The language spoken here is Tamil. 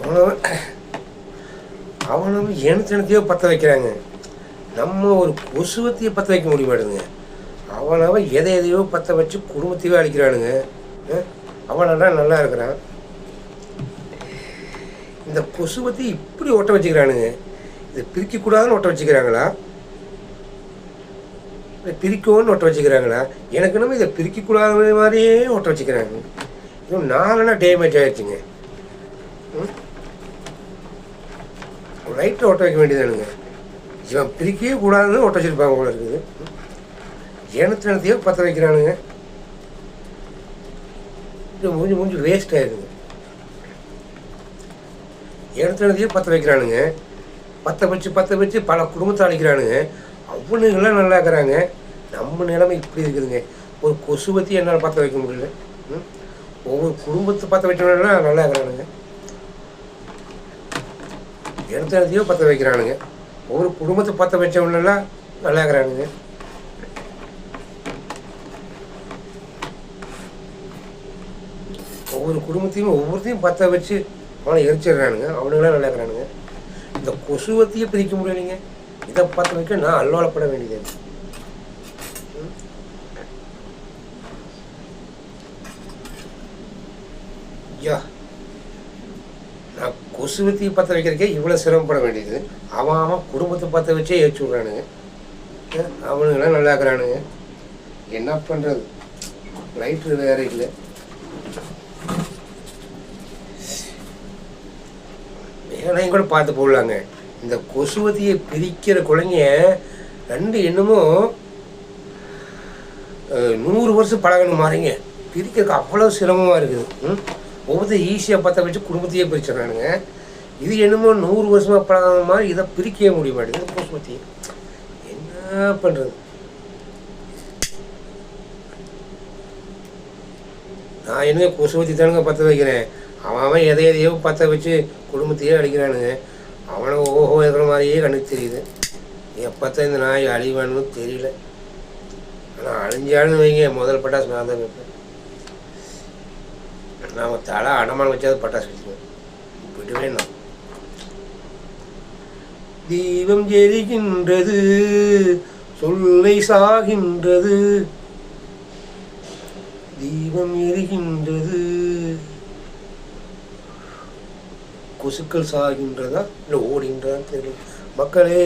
அவனவன் அவனவன் எனத்தையோ பற்ற வைக்கிறாங்க. நம்ம ஒரு கொசுவத்தையே பற்ற வைக்க முடிய மாட்டேங்குங்க. அவனவன் எதையோ பற்ற வச்சு குடும்பத்தையே அழிக்கிறானுங்க. அவனெல்லாம் நல்லா இருக்கிறான். இந்த கொசுவத்தை இப்படி ஒட்ட வச்சுக்கிறானுங்க. இதை பிரிக்கக்கூடாதுன்னு ஒட்ட வச்சுக்கிறாங்களா, இதை பிரிக்கணும்னு ஒட்ட வச்சுக்கிறாங்களா? எனக்கு நம்ம இதை பிரிக்கக்கூடாத மாதிரியே ஒட்ட வச்சுக்கிறாங்க. இன்னும் 4 டேமேஜ் ஆகிடுச்சுங்க. லைட்டில் ஒட்ட வைக்க வேண்டியதானுங்க. இவன் பிரிக்கவே கூடாதுன்னு ஒட்ட வச்சுருப்பாங்க போல இருக்குது. எனத்தையோ பற்ற வைக்கிறானுங்க. முடிஞ்சு வேஸ்ட் ஆகிடுங்க. எனத்தையோ பற்ற வைக்கிறானுங்க. பற்ற வச்சு பல குடும்பத்தை அழிக்கிறானுங்க. அவனுங்கெல்லாம் நல்லா இருக்கிறாங்க. நம்ம நிலைமை இப்படி இருக்குதுங்க. ஒரு கொசுவத்தையும் என்னால் பற்ற வைக்க முடியல. ஒவ்வொரு குடும்பத்தை பற்ற வைக்கணும்னா நல்லா இருக்கிறானுங்க. எனத்தையோ பற்ற வைக்கிறானுங்க. ஒவ்வொரு குடும்பத்தை பற்ற வச்சவனெல்லாம் நல்லா இருக்கிறானுங்க. ஒவ்வொரு குடும்பத்தையும் ஒவ்வொருத்தையும் பற்ற வச்சு அவனை எரிச்சிடுறானுங்க. அவனுங்களாம் நல்லா இருக்கிறானுங்க. இந்த கொசுவத்தையே பிரிக்க முடியலைங்க. இதை பற்ற வைக்க நான் அல்லோலப்பட வேண்டியது. ஐயா, நான் கொசுவத்தையை பற்ற வைக்கிறதுக்கே இவ்வளோ சிரமப்பட வேண்டியது. அவன் குடும்பத்தை பற்ற வச்சே எரிச்சு விட்றானுங்க. அவனுங்களாம் நல்லா இருக்கிறானுங்க. என்ன பண்ணுறது? லைட்ரு வேறு இல்லை. வேலையும் கூட பார்த்து போடலாங்க. இந்த கொசுவத்தியை பிரிக்கிற குழந்தைங்க 2 என்னமோ 100 வருஷம் பழகணும் மாறிங்க. பிரிக்கிறதுக்கு அவ்வளோ சிரமமாக இருக்குது. ஒவ்வொருத்தர் ஈஸியாக பற்ற வச்சு குடும்பத்தையே பிரிச்சிடறானுங்க. இது என்னமோ 100 வருஷமாக பழகாத மாதிரி இதை பிரிக்கவே முடிய மாட்டேங்குது கொசுவத்தியை. என்ன பண்ணுறது? நான் என்ன கொசுவத்தி தானுங்க பற்ற வைக்கிறேன். அவன் எதையோ பற்ற வச்சு குடும்பத்தையே அடிக்கிறானுங்க. அவனை ஓஹோ இருக்கிற மாதிரியே கண்ணுக்கு தெரியுது. எப்போத்தான் இந்த நாய் அழிவானு தெரியல. ஆனால் அழிஞ்சாலும் வைங்க, முதல் பட்டாசு நான் தான் வைப்பேன். நாம் தலை அடமானம் வச்சாது பட்டாசு வச்சுக்குவேன். விடுவே நான். தீபம் எரிகின்றது, சொல்லை சாகின்றது. தீபம் எரிகின்றது, கொசுக்கள் சாகின்றதா இல்லை ஓடுகின்றதா தெரியல. மக்களே